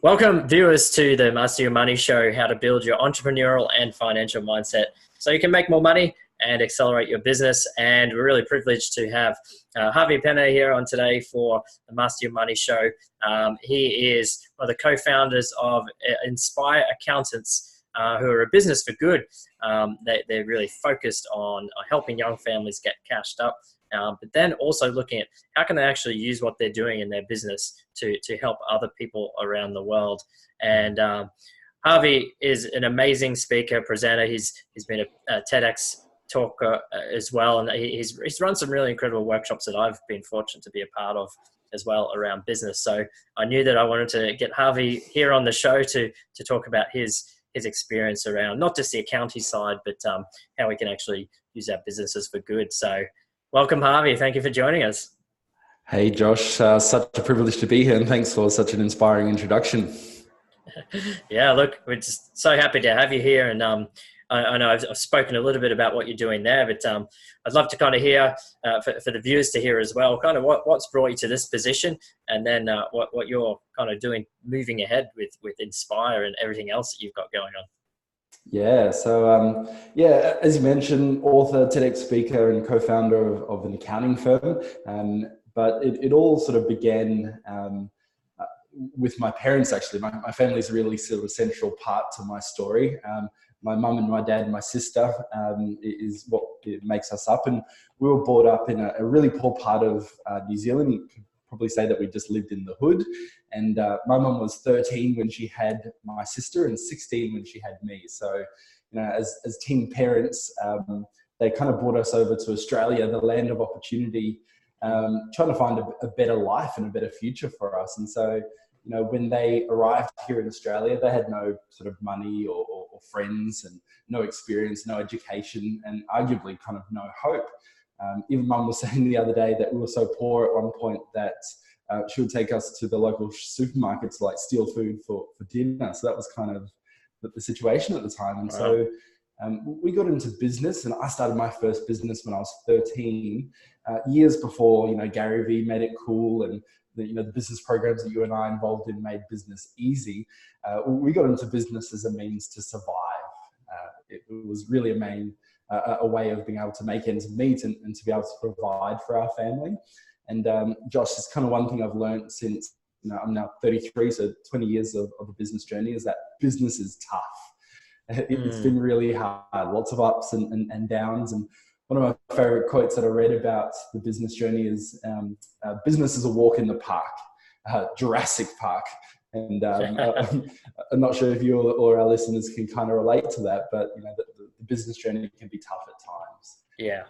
Welcome, viewers, to the Master Your Money Show, how to build your entrepreneurial and financial mindset so you can make more money and accelerate your business. And we're really privileged to have Harvee Pene here on today for the Master Your Money Show. He is one of the co-founders of Inspire Accountants, who are a business for good. They're really focused on helping young families get cashed up, but then also looking at how can they actually use what they're doing in their business to help other people around the world. And Harvee is an amazing speaker, presenter. He's been a TEDx talker as well, and he's run some really incredible workshops that I've been fortunate to be a part of as well around business. So I knew that I wanted to get Harvee here on the show to talk about his experience around not just the accounting side, but how we can actually use our businesses for good. So welcome, Harvee. Thank you for joining us. Hey, Josh. Such a privilege to be here, and thanks for such an inspiring introduction. Yeah, look, we're just so happy to have you here. And I know I've spoken a little bit about what you're doing there, but I'd love to kind of hear, for the viewers to hear as well, kind of what's brought you to this position, and then what you're kind of doing moving ahead with Inspire and everything else that you've got going on. Yeah, so as you mentioned, author, TEDx speaker, and co-founder of an accounting firm. But it all sort of began with my parents, actually. My family's a really sort of central part to my story. My mum and my dad and my sister is what makes us up. And we were brought up in a really poor part of New Zealand. You could probably say that we just lived in the hood. And my mum was 13 when she had my sister and 16 when she had me. So, you know, as teen parents, they kind of brought us over to Australia, the land of opportunity, trying to find a better life and a better future for us. And so, you know, when they arrived here in Australia, they had no sort of money or friends, and no experience, no education, and arguably kind of no hope. Even Mum was saying the other day that we were so poor at one point that she would take us to the local supermarkets to like steal food for dinner. So that was kind of the situation at the time. And so we got into business, and I started my first business when I was 13, years before, you know, Gary Vee made it cool, and the business programs that you and I involved in made business easy. We got into business as a means to survive. It was really a way of being able to make ends meet and to be able to provide for our family. And Josh, it's kind of one thing I've learned since, you know, I'm now 33, so 20 years of a business journey, is that business is tough. It's been really hard, lots of ups and downs. And one of my favorite quotes that I read about the business journey is, business is a walk in the park, Jurassic Park. And I'm not sure if you or our listeners can kind of relate to that, but you know, the business journey can be tough at times. Yeah.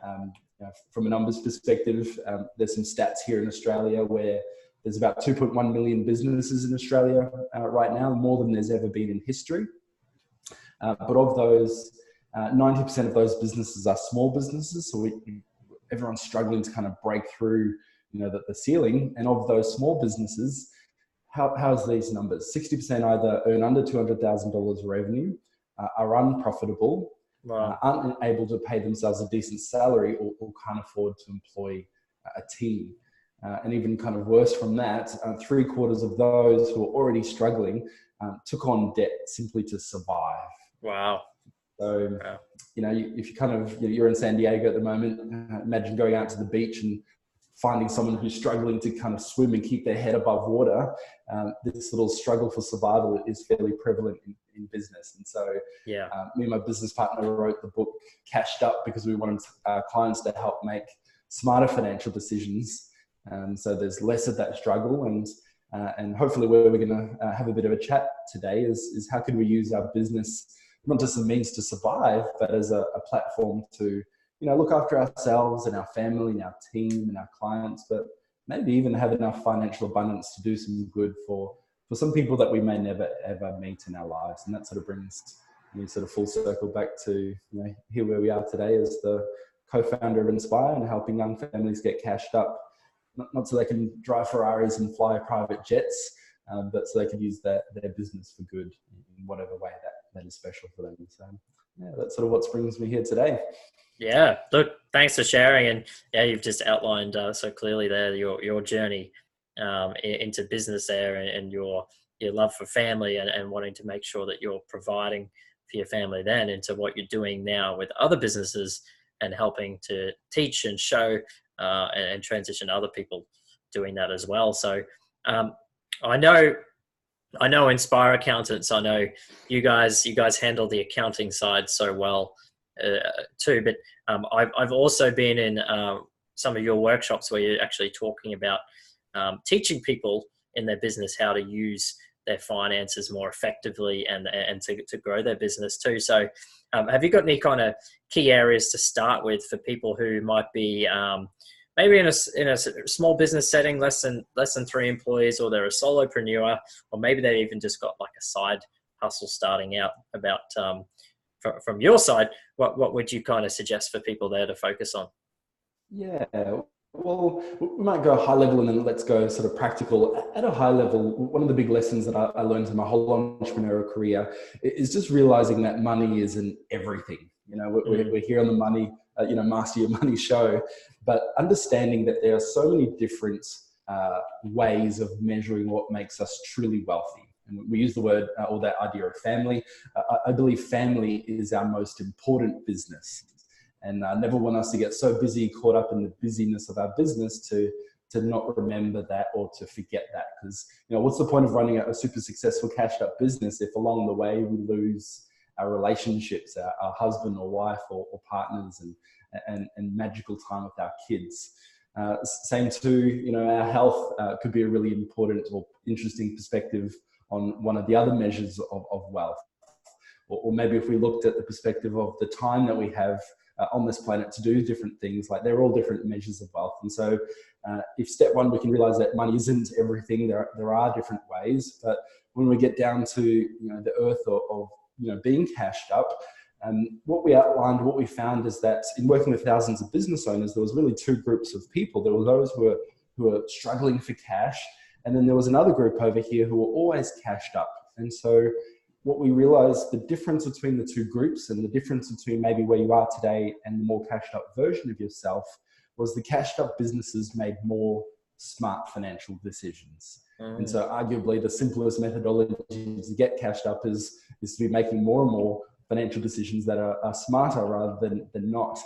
You know, from a numbers perspective, there's some stats here in Australia where there's about 2.1 million businesses in Australia right now, more than there's ever been in history. But of those, 90% of those businesses are small businesses. So everyone's struggling to kind of break through, you know, the ceiling. And of those small businesses, how's these numbers? 60% either earn under $200,000 revenue, are unprofitable, Wow. aren't able to pay themselves a decent salary, or can't afford to employ a team. And even kind of worse from that, 3/4 of those who are already struggling took on debt simply to survive. Wow. So, you know, if you kind of, you're in San Diego at the moment, imagine going out to the beach and finding someone who's struggling to kind of swim and keep their head above water. This little struggle for survival is fairly prevalent in business. And so me and my business partner wrote the book Cashed Up because we wanted our clients to help make smarter financial decisions. So there's less of that struggle, and hopefully where we're going to have a bit of a chat today is how can we use our business not just a means to survive, but as a platform to, you know, look after ourselves and our family and our team and our clients, but maybe even have enough financial abundance to do some good for some people that we may never ever meet in our lives. And that sort of brings me sort of full circle back to, you know, here where we are today as the co-founder of Inspire and helping young families get cashed up, not so they can drive Ferraris and fly private jets, but so they can use their business for good in whatever way that is special for them. So yeah, that's sort of what brings me here today. Yeah, look, thanks for sharing. And yeah, you've just outlined so clearly there your journey into business there, and your your love for family and wanting to make sure that you're providing for your family then into what you're doing now with other businesses and helping to teach and show and transition other people doing that as well. So I know Inspire Accountants. I know you guys handle the accounting side so well too. But I've also been in some of your workshops where you're actually talking about teaching people in their business how to use their finances more effectively and to grow their business too. So have you got any kind of key areas to start with for people who might be maybe in a small business setting, less than 3 employees, or they're a solopreneur, or maybe they even just got like a side hustle starting out? About from your side, what would you kind of suggest for people there to focus on? Yeah, well, we might go high level and then let's go sort of practical. At a high level, one of the big lessons that I learned in my whole entrepreneurial career is just realizing that money isn't everything. You know, we're here on the money, Master Your Money show, but understanding that there are so many different ways of measuring what makes us truly wealthy. And we use the word or that idea of family. I believe family is our most important business. And I never want us to get so busy, caught up in the busyness of our business to not remember that or to forget that. Because, what's the point of running a super successful cashed up business if along the way we lose our relationships, our husband or wife or partners and magical time with our kids. Same too, our health could be a really important or interesting perspective on one of the other measures of wealth. Or maybe if we looked at the perspective of the time that we have on this planet to do different things, like they're all different measures of wealth. And so if step one, we can realize that money isn't everything, there are different ways. But when we get down to the earth of being cashed up, what we found is that in working with thousands of business owners, there was really 2 groups of people. There were those who were struggling for cash, and then there was another group over here who were always cashed up. And so what we realized, the difference between the 2 groups and the difference between maybe where you are today and the more cashed up version of yourself, was the cashed up businesses made more smart financial decisions. And so arguably the simplest methodology to get cashed up is to be making more and more financial decisions that are smarter rather than not.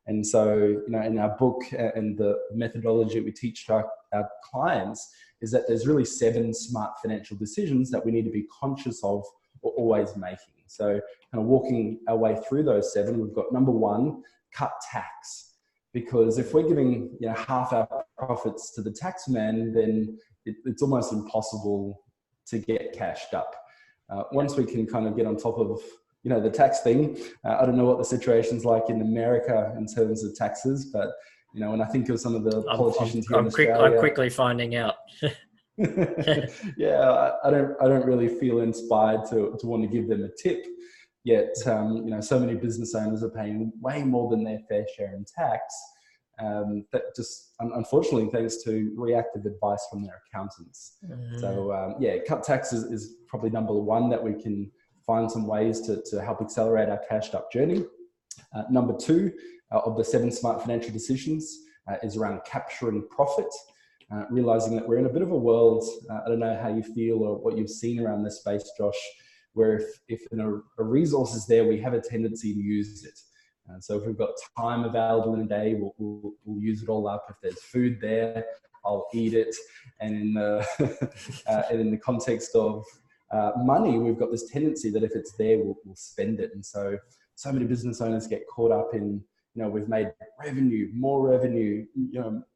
And so, in our book and the methodology we teach to our clients is that there's really 7 smart financial decisions that we need to be conscious of or always making. So kind of walking our way through those 7, we've got number 1, cut tax. Because if we're giving half our profits to the tax man, then it's almost impossible to get cashed up. Once we can kind of get on top of the tax thing, I don't know what the situation's like in America in terms of taxes, but when I think of some of the politicians here in Australia, I'm quickly finding out. Yeah, I don't really feel inspired to want to give them a tip. Yet, so many business owners are paying way more than their fair share in tax. That just, unfortunately, thanks to reactive advice from their accountants. So, cut tax is probably number 1 that we can find some ways to help accelerate our cashed up journey. Number 2 of the 7 smart financial decisions is around capturing profit. Realizing that we're in a bit of a world, I don't know how you feel or what you've seen around this space, Josh, where if a resource is there, we have a tendency to use it. So if we've got time available in a day, we'll use it all up. If there's food there, I'll eat it. And in the context of money, we've got this tendency that if it's there, we'll spend it. And so many business owners get caught up in, we've made more revenue,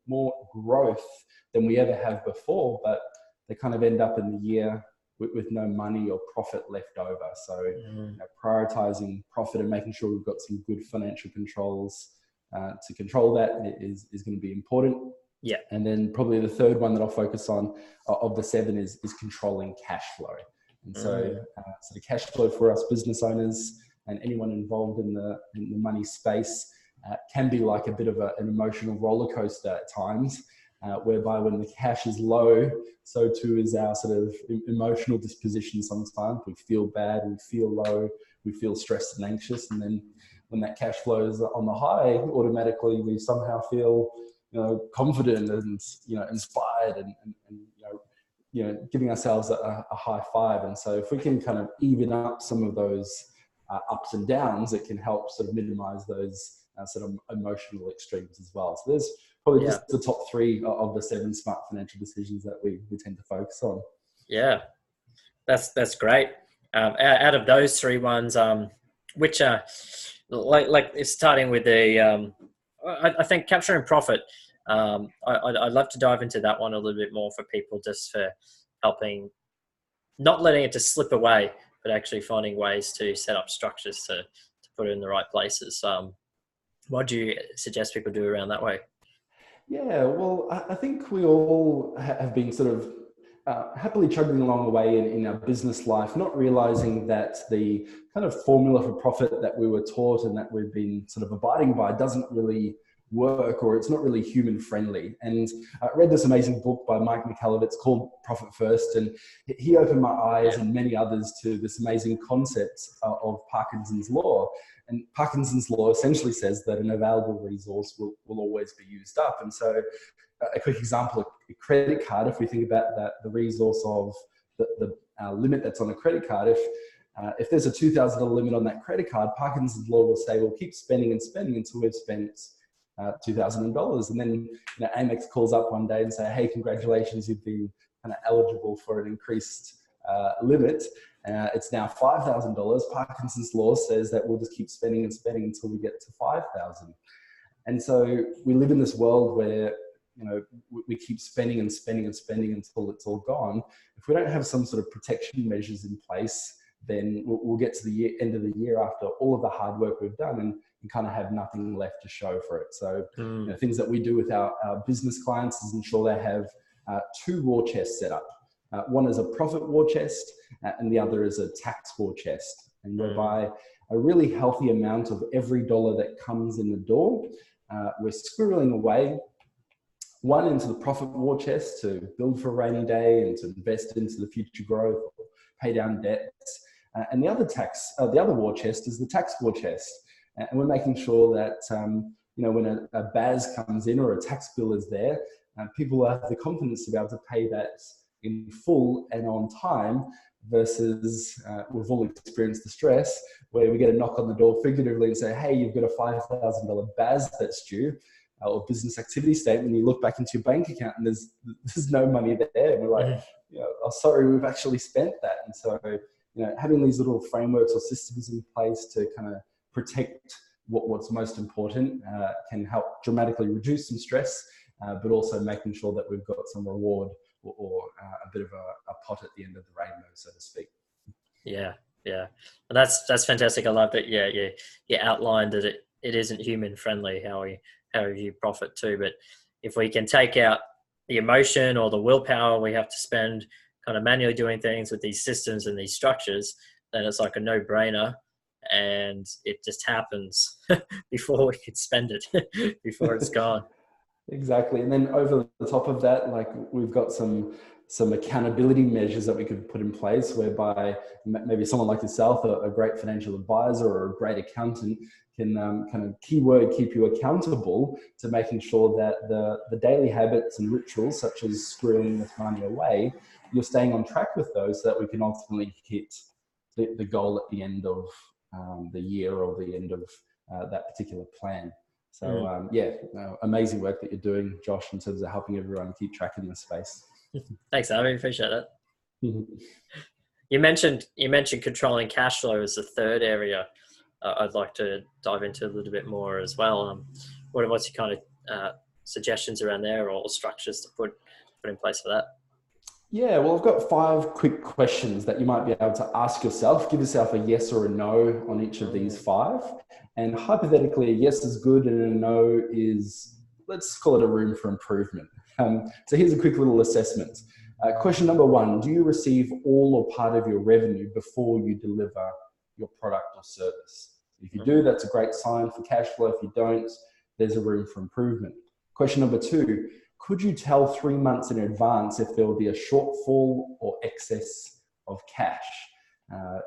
more growth than we ever have before, but they kind of end up in the year with no money or profit left over. So prioritizing profit and making sure we've got some good financial controls to control that is going to be important. Yeah. And then probably the third one that I'll focus on of the 7 is controlling cash flow. And so the cash flow for us business owners and anyone involved in the money space can be like a bit of an emotional roller coaster at times, whereby when the cash is low, so too is our sort of emotional disposition sometimes. We feel bad, we feel low, we feel stressed and anxious. And then when that cash flow is on the high, automatically we somehow feel confident and inspired and giving ourselves a high five. And so if we can kind of even up some of those ups and downs, it can help sort of minimize those sort of emotional extremes as well. So there's probably just the top 3 of the 7 smart financial decisions that we tend to focus on. Yeah, that's great. Out of those 3 ones, which are like starting with the, I think capturing profit. I'd love to dive into that one a little bit more for people, just for helping, not letting it just slip away, but actually finding ways to set up structures to put it in the right places. What do you suggest people do around that way? Yeah, well, I think we all have been sort of happily chugging along the way in our business life, not realizing that the kind of formula for profit that we were taught and that we've been sort of abiding by doesn't really work, or it's not really human friendly. And I read this amazing book by Mike McCullough. It's called Profit First, and he opened my eyes and many others to this amazing concept of Parkinson's law. And Parkinson's law essentially says that an available resource will always be used up. And so a quick example, a credit card, if we think about that, the resource of the limit that's on a credit card, if there's a $2,000 limit on that credit card, Parkinson's law will say, we'll keep spending and spending until we've spent $2,000. And then Amex calls up one day and say, hey, congratulations, you've been kind of eligible for an increased limit. It's now $5,000. Parkinson's law says that we'll just keep spending and spending until we get to 5,000. And so we live in this world where we keep spending and spending and spending until it's all gone. If we don't have some sort of protection measures in place, then we'll get to the end of the year after all of the hard work we've done and kind of have nothing left to show for it. So things that we do with our business clients is ensure they have 2 war chests set up. One is a profit war chest and the other is a tax war chest. And whereby a really healthy amount of every dollar that comes in the door, we're squirreling away, one into the profit war chest to build for a rainy day and to invest into the future growth, or pay down debts. And the other war chest is the tax war chest. And we're making sure that, when a BAS comes in or a tax bill is there, people have the confidence to be able to pay that in full and on time, versus we've all experienced the stress where we get a knock on the door figuratively and say, hey, you've got a $5,000 BAS that's due, or business activity statement. You look back into your bank account and there's no money there. And we're like, oh, sorry, we've actually spent that. And so, having these little frameworks or systems in place to kind of protect what's most important can help dramatically reduce some stress, but also making sure that we've got some reward or a bit of a pot at the end of the rainbow, so to speak. Yeah. And that's fantastic. I love that. You outlined that it isn't human friendly how we view profit too. But if we can take out the emotion or the willpower we have to spend kind of manually doing things with these systems and these structures, then it's like a no-brainer, and it just happens before we could spend it, before it's gone. Exactly. And then over the top of that, like we've got some accountability measures that we could put in place, whereby maybe someone like yourself, a great financial advisor or a great accountant, can kind of keyword keep you accountable to making sure that the daily habits and rituals, such as squirreling this money away, you're staying on track with those, so that we can ultimately hit the goal at the end of the year or the end of that particular plan. So amazing work that you're doing, Josh, in terms of helping everyone keep track in this space. Thanks, I really appreciate that. You mentioned controlling cash flow as the third area. I'd like to dive into a little bit more as well. What's your kind of suggestions around there, or structures to put in place for that? Yeah, well, I've got 5 quick questions that you might be able to ask yourself. Give yourself a yes or a no on each of these 5. And hypothetically, a yes is good and a no is, let's call it a room for improvement. So here's a quick little assessment. Question number 1, do you receive all or part of your revenue before you deliver your product or service? If you do, that's a great sign for cash flow. If you don't, there's a room for improvement. Question number 2, could you tell 3 months in advance if there will be a shortfall or excess of cash?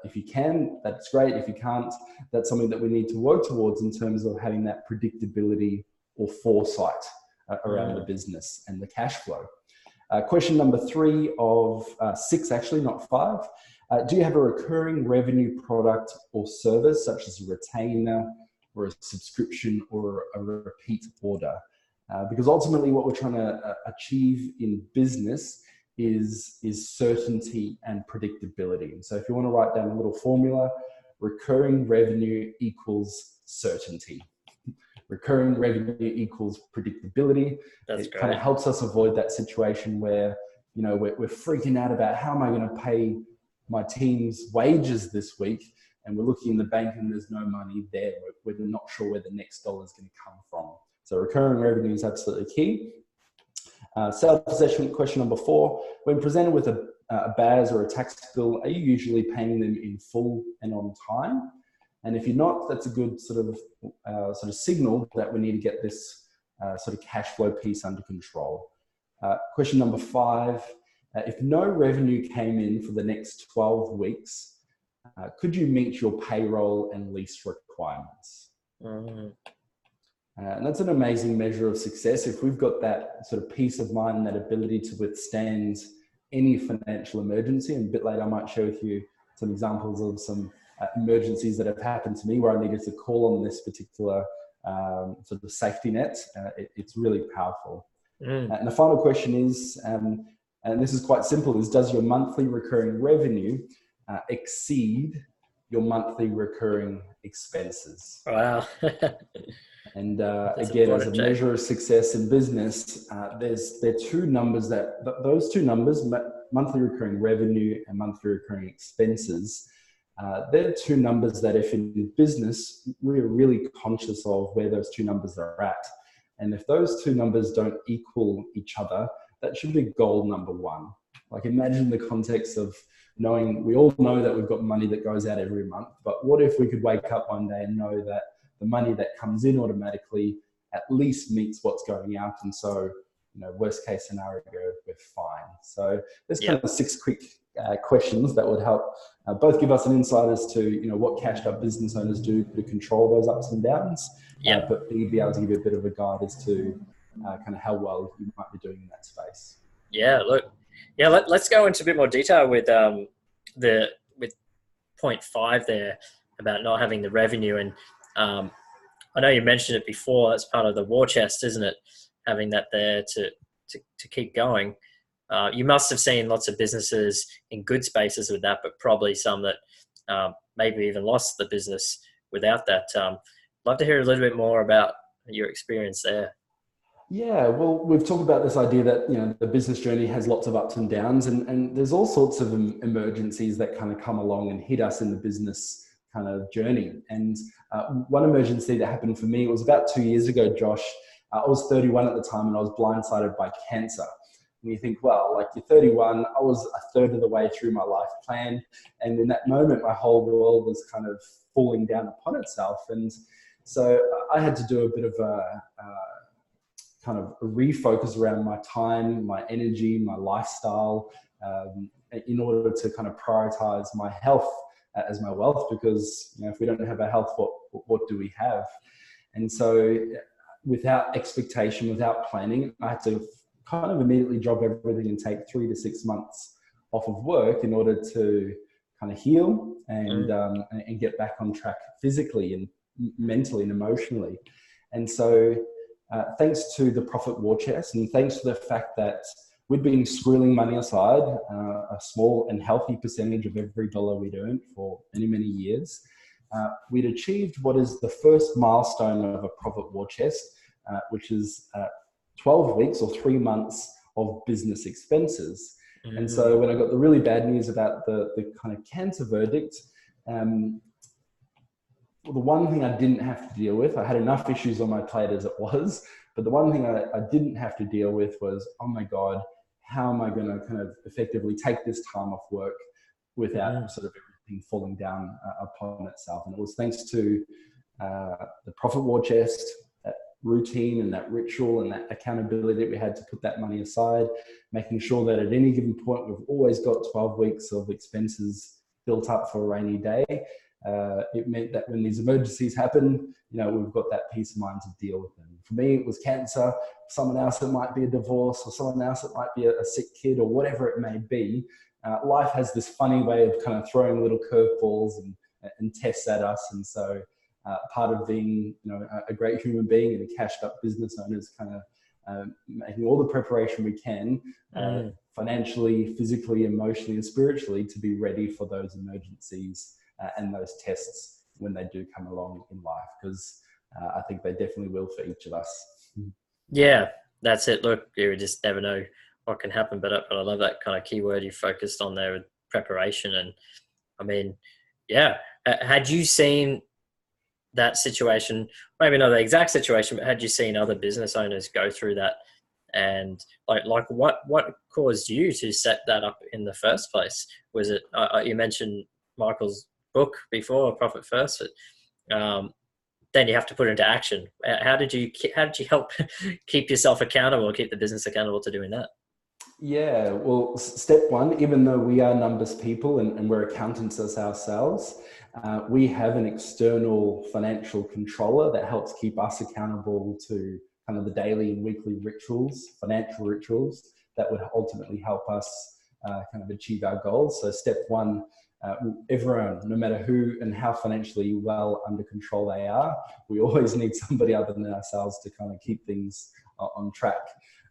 If you can, that's great. If you can't, that's something that we need to work towards in terms of having that predictability or foresight around the business and the cash flow. Question number 3 of 6, actually, not 5. Do you have a recurring revenue product or service, such as a retainer or a subscription or a repeat order? Because ultimately what we're trying to achieve in business is certainty and predictability. And so if you want to write down a little formula, recurring revenue equals certainty. Recurring revenue equals predictability. That's it great. kind of helps us avoid that situation where, you know, we're freaking out about how am I going to pay my team's wages this week, and we're looking in the bank and there's no money there. We're not sure where the next dollar is going to come from. So recurring revenue is absolutely key. Self-assessment question number 4. When presented with a BAS or a tax bill, are you usually paying them in full and on time? And if you're not, that's a good sort of signal that we need to get this sort of cash flow piece under control. Question number 5. If no revenue came in for the next 12 weeks, could you meet your payroll and lease requirements? And that's an amazing measure of success. If we've got that sort of peace of mind and that ability to withstand any financial emergency, and a bit later I might share with you some examples of some emergencies that have happened to me where I needed to call on this particular sort of safety net. It's really powerful. And the final question is, and this is quite simple, is does your monthly recurring revenue exceed your monthly recurring expenses? Wow. And again, as a measure of success in business, there are 2 numbers those 2 numbers, monthly recurring revenue and monthly recurring expenses, they're 2 numbers that if in business, we're really conscious of where those 2 numbers are at. And if those 2 numbers don't equal each other, that should be goal number 1. Like imagine the context of knowing, we all know that we've got money that goes out every month, but what if we could wake up one day and know that the money that comes in automatically at least meets what's going out? And so, you know, worst case scenario, we're fine. So there's kind of 6 quick questions that would help both give us an insight as to, you know, what cashed up business owners do to control those ups and downs, but be able to give you a bit of a guide as to kind of how well you might be doing in that space. Let's go into a bit more detail with with point 5 there about not having the revenue. And I know you mentioned it before, that's part of the war chest, isn't it? Having that there to keep going. You must have seen lots of businesses in good spaces with that, but probably some that maybe even lost the business without that. Love to hear a little bit more about your experience there. Yeah, well, we've talked about this idea that, you know, the business journey has lots of ups and downs, and there's all sorts of emergencies that kind of come along and hit us in the business kind of journey. And one emergency that happened for me, it was about 2 years ago, Josh. I was 31 at the time and I was blindsided by cancer. And you think, well, like, you're 31, I was a third of the way through my life plan. And in that moment, my whole world was kind of falling down upon itself. And so I had to do a bit of a kind of a refocus around my time, my energy, my lifestyle, in order to kind of prioritize my health as my wealth, because, you know, if we don't have our health, what do we have? And so without expectation, without planning, I had to kind of immediately drop everything and take 3 to 6 months off of work in order to kind of heal and get back on track physically and mentally and emotionally. And so thanks to the profit war chest, and thanks to the fact that we'd been squirreling money aside, a small and healthy percentage of every dollar we'd earned for many, many years, we'd achieved what is the first milestone of a profit war chest, which is 12 weeks or 3 months of business expenses. And so when I got the really bad news about the kind of cancer verdict, the one thing I didn't have to deal with, I had enough issues on my plate as it was, but the one thing I didn't have to deal with was, oh my God, how am I going to kind of effectively take this time off work without sort of everything falling down upon itself? And it was thanks to the profit war chest, that routine and that ritual and that accountability that we had to put that money aside, making sure that at any given point, we've always got 12 weeks of expenses built up for a rainy day. it meant that when these emergencies happen, we've got that peace of mind to deal with them. For me, it was cancer. For someone else, it might be a divorce, or someone else, it might be a sick kid, or whatever it may be. Life has this funny way of kind of throwing little curveballs and tests at us. And so part of being, a great human being and a cashed up business owner is kind of making all the preparation we can, financially, physically, emotionally, and spiritually, to be ready for those emergencies and those tests when they do come along in life, because I think they definitely will for each of us. Yeah, that's it. Look, you just never know what can happen, but I love that kind of keyword you focused on there with preparation. And I mean, yeah, had you seen that situation, maybe not the exact situation, but had you seen other business owners go through that? And like what caused you to set that up in the first place? Was it, you mentioned Michael's book before, Profit First, then you have to put it into action. How did you help keep yourself accountable or keep the business accountable to doing that? Yeah, well, step one, even though we are numbers people and we're accountants as ourselves, we have an external financial controller that helps keep us accountable to kind of the daily and weekly rituals, financial rituals that would ultimately help us kind of achieve our goals. So step one, everyone, no matter who and how financially well under control they are, we always need somebody other than ourselves to kind of keep things on track.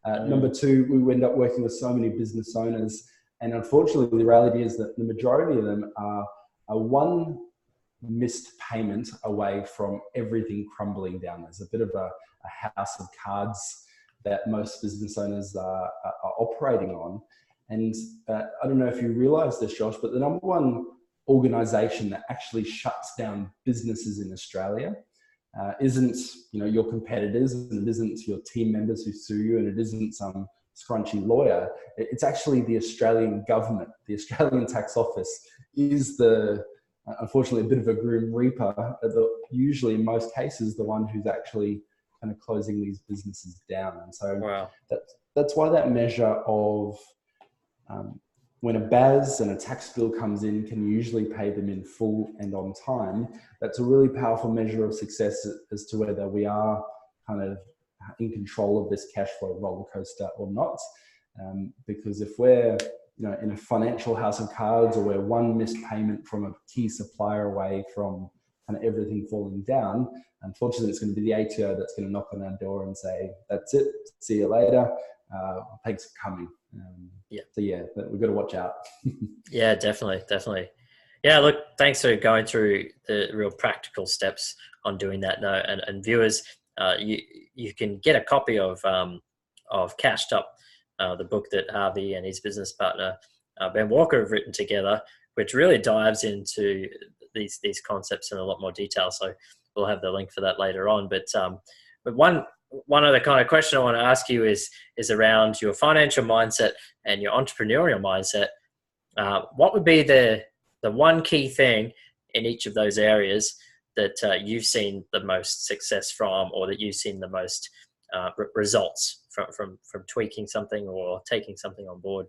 Number two, we end up working with so many business owners, and unfortunately the reality is that the majority of them are one missed payment away from everything crumbling down. There's a bit of a house of cards that most business owners are operating on. And I don't know if you realize this, Josh, but the number one organization that actually shuts down businesses in Australia isn't your competitors, and it isn't your team members who sue you, and it isn't some scrunchy lawyer. It's actually the Australian government. The Australian Tax Office is unfortunately a bit of a grim reaper, usually in most cases the one who's actually kind of closing these businesses down. And so Wow. that's why that measure of when a BAS and a tax bill comes in can usually pay them in full and on time. That's a really powerful measure of success as to whether we are kind of in control of this cash flow roller coaster or not. Because if we're in a financial house of cards, or we're one missed payment from a key supplier away from kind of everything falling down, unfortunately it's going to be the ATO that's going to knock on our door and say, that's it, see you later, thanks for coming. So yeah, we've got to watch out. Yeah, definitely. Yeah, look, thanks for going through the real practical steps on doing that. No, and viewers, you can get a copy of Cashed Up, the book that Harvey and his business partner Ben Walker have written together, which really dives into these concepts in a lot more detail. So we'll have the link for that later on. But one other kind of question I want to ask you is around your financial mindset and your entrepreneurial mindset. What would be the one key thing in each of those areas that you've seen the most success from, or that you've seen the most results from tweaking something or taking something on board?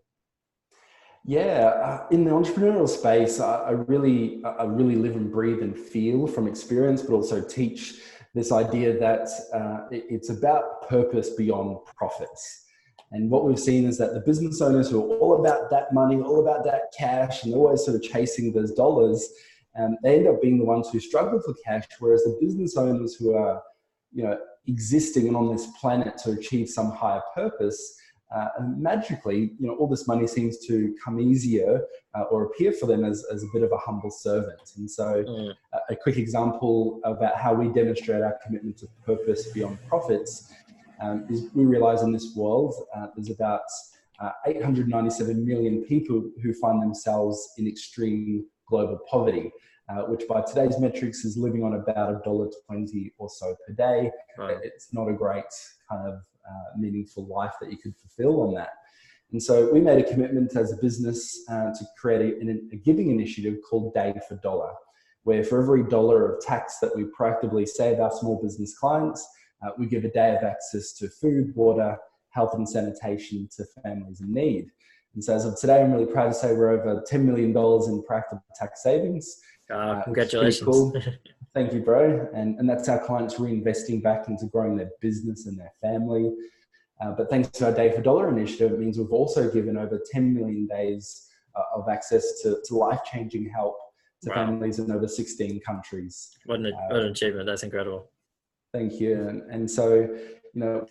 Yeah, in the entrepreneurial space, I really live and breathe and feel from experience, but also teach this idea that it's about purpose beyond profits. And what we've seen is that the business owners who are all about that money, all about that cash, and always sort of chasing those dollars, they end up being the ones who struggle for cash, whereas the business owners who are, existing and on this planet to achieve some higher purpose, magically, all this money seems to come easier or appear for them as a bit of a humble servant. And so a quick example about how we demonstrate our commitment to purpose beyond profits is we realize in this world, there's about 897 million people who find themselves in extreme global poverty, which by today's metrics is living on about $1.20 or so per day. Right. It's not a great kind of meaningful life that you could fulfill on that. And so we made a commitment as a business to create a giving initiative called Day for Dollar, where for every dollar of tax that we proactively save our small business clients, we give a day of access to food, water, health and sanitation to families in need. And so as of today, I'm really proud to say we're over $10 million in proactive tax savings. It's pretty Congratulations. cool. Thank you, bro. And that's our clients reinvesting back into growing their business and their family. But thanks to our Day for Dollar initiative, it means we've also given over 10 million days of access to life-changing help to Wow. families in over 16 countries. What an achievement. That's incredible. Thank you. And so,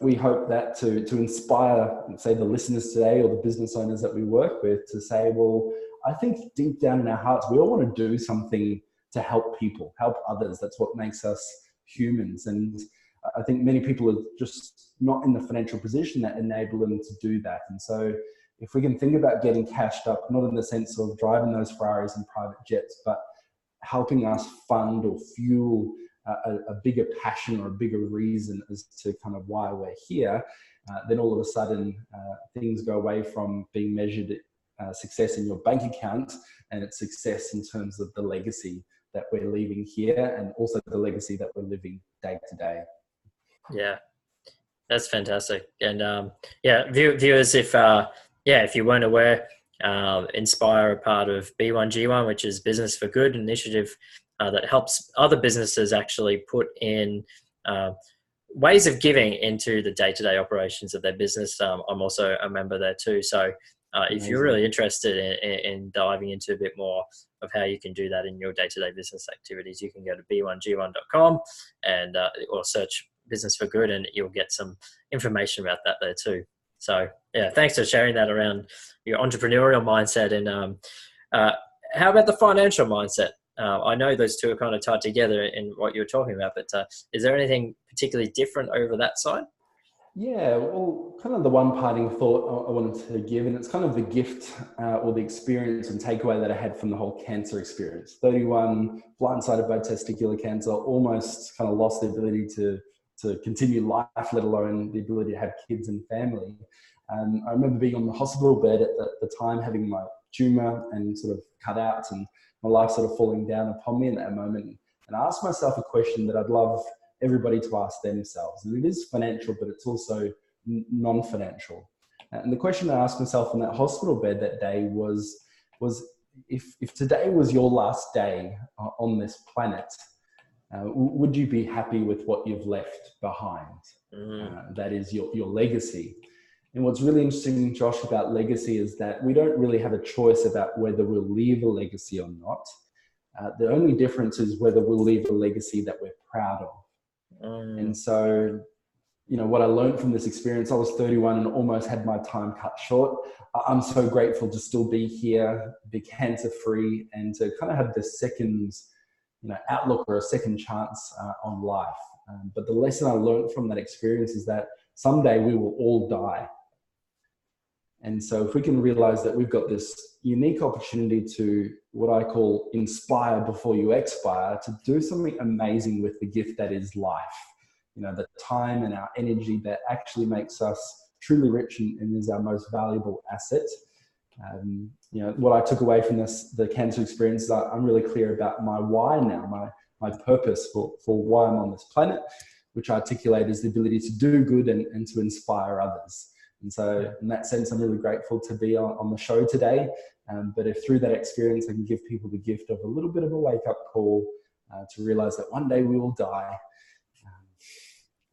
we hope that to inspire, say, the listeners today or the business owners that we work with to say, well, I think deep down in our hearts, we all want to do something to help people, help others. That's what makes us humans. And I think many people are just not in the financial position that enable them to do that. And so if we can think about getting cashed up, not in the sense of driving those Ferraris and private jets, but helping us fund or fuel a bigger passion or a bigger reason as to kind of why we're here, then all of a sudden things go away from being measured success in your bank account, and it's success in terms of the legacy that we're leaving here, and also the legacy that we're living day to day. Yeah, that's fantastic. And viewers, if you weren't aware, Inspire are part of B1G1, which is Business for Good initiative that helps other businesses actually put in ways of giving into the day-to-day operations of their business. I'm also a member there too. So if you're really interested in diving into a bit more of how you can do that in your day-to-day business activities, you can go to b1g1.com and or search Business for Good, and you'll get some information about that there too. So yeah, thanks for sharing that around your entrepreneurial mindset. And how about the financial mindset? I know those two are kind of tied together in what you're talking about, but is there anything particularly different over that side? Yeah, well, kind of the one parting thought I wanted to give, and it's kind of the gift or the experience and takeaway that I had from the whole cancer experience. 31, blindsided by testicular cancer, almost kind of lost the ability to continue life, let alone the ability to have kids and family. I remember being on the hospital bed at the time, having my tumor and sort of cut out, and my life sort of falling down upon me in that moment. And I asked myself a question that I'd love everybody to ask themselves. And it is financial, but it's also non-financial. And the question I asked myself in that hospital bed that day was if today was your last day on this planet, would you be happy with what you've left behind? That is your legacy. And what's really interesting, Josh, about legacy is that we don't really have a choice about whether we'll leave a legacy or not. The only difference is whether we'll leave a legacy that we're proud of. And so, what I learned from this experience, I was 31 and almost had my time cut short. I'm so grateful to still be here, be cancer-free, and to kind of have the second, outlook or a second chance on life. But the lesson I learned from that experience is that someday we will all die. And so if we can realize that we've got this unique opportunity to what I call inspire before you expire, to do something amazing with the gift that is life, the time and our energy that actually makes us truly rich and is our most valuable asset. What I took away from the cancer experience is I'm really clear about my why now, my purpose for why I'm on this planet, which I articulate is the ability to do good and to inspire others. And so in that sense, I'm really grateful to be on the show today. But if through that experience, I can give people the gift of a little bit of a wake-up call to realize that one day we will die.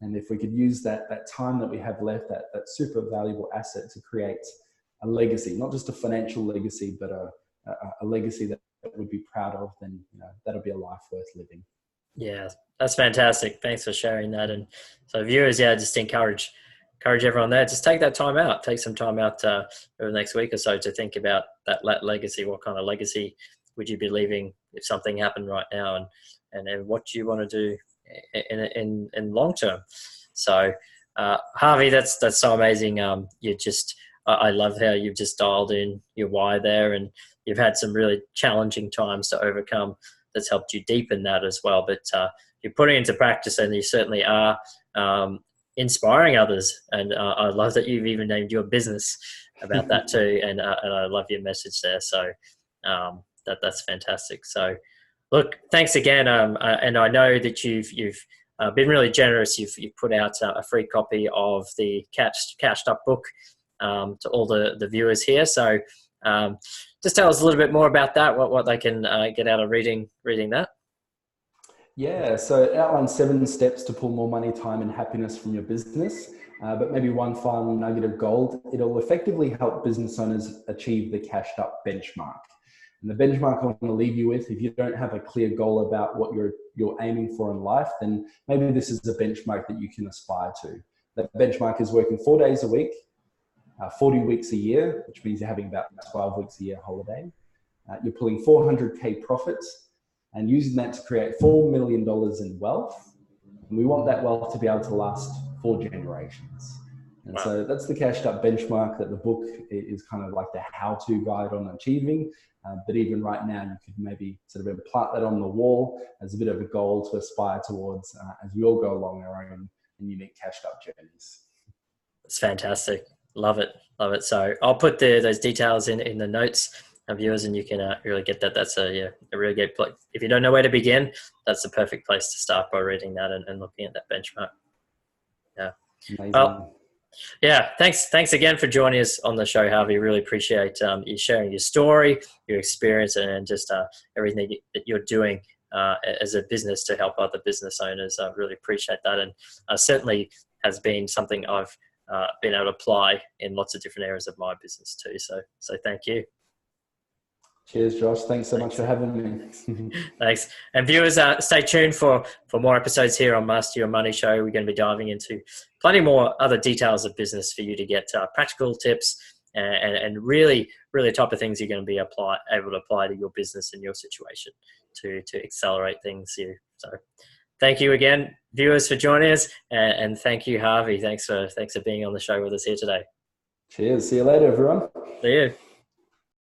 And if we could use that time that we have left, that super valuable asset to create a legacy, not just a financial legacy, but a legacy that we'd be proud of, then that'll be a life worth living. Yeah, that's fantastic. Thanks for sharing that. And so viewers, just encourage everyone there. Just take that time out. Take some time out over the next week or so to think about that legacy. What kind of legacy would you be leaving if something happened right now, and what do you want to do in long term? So, Harvey, that's so amazing. I love how you've just dialed in your why there, and you've had some really challenging times to overcome. That's helped you deepen that as well. But you're putting it into practice, and you certainly are inspiring others. And I love that you've even named your business about that too. And I love your message there. So that's fantastic. So look, thanks again. And I know that you've been really generous. You've put out a free copy of the Cashed Up book to all the viewers here. So Just tell us a little bit more about that, what they can get out of reading that. Yeah, so it outlines 7 steps to pull more money, time, and happiness from your business. But maybe one final nugget of gold, it'll effectively help business owners achieve the cashed up benchmark. And the benchmark I want to leave you with, if you don't have a clear goal about what you're aiming for in life, then maybe this is a benchmark that you can aspire to. That benchmark is working 4 days a week, 40 weeks a year, which means you're having about 12 weeks a year holiday. You're pulling 400K profits and using that to create $4 million in wealth. And we want that wealth to be able to last 4 generations. And Wow. so that's the cashed up benchmark that the book is kind of like the how-to guide on achieving. But even right now, you could maybe sort of implant that on the wall as a bit of a goal to aspire towards as we all go along our own unique cashed up journeys. It's fantastic. Love it. Love it. So I'll put those details in the notes, viewers, and you can really get that. That's a really good place. If you don't know where to begin, that's the perfect place to start by reading that and looking at that benchmark. Yeah. Amazing. Well, yeah. Thanks again for joining us on the show, Harvey. Really appreciate you sharing your story, your experience, and just everything that you're doing as a business to help other business owners. I really appreciate that, and certainly has been something I've been able to apply in lots of different areas of my business too. So thank you. Cheers, Josh. Thanks so much for having me. Thanks. And viewers, stay tuned for more episodes here on Master Your Money Show. We're going to be diving into plenty more other details of business for you to get practical tips and really the type of things you're going to be able to apply to your business and your situation to accelerate things here. So thank you again, viewers, for joining us. And thank you, Harvey. Thanks for being on the show with us here today. Cheers. See you later, everyone. See you.